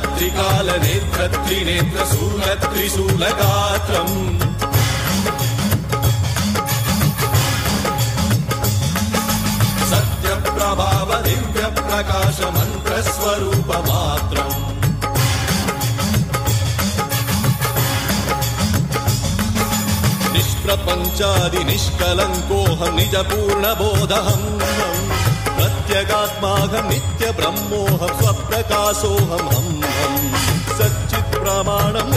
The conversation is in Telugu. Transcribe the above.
త్రికాలనేత్రత్రినేత్రశూలత్రిశూలగాత్రం సత్యప్రభావ దివ్య ప్రకాశ మంత్రస్వరూపమాత్రం నిష్ప్రపంచాది నిష్కలంకోహం నిజ పూర్ణబోధహం ప్రత్యేగాత్మాహం నిత్య బ్రహ్మోహం స్వప్రకాశోహం హం హం సచ్చిత్ ప్రమాణం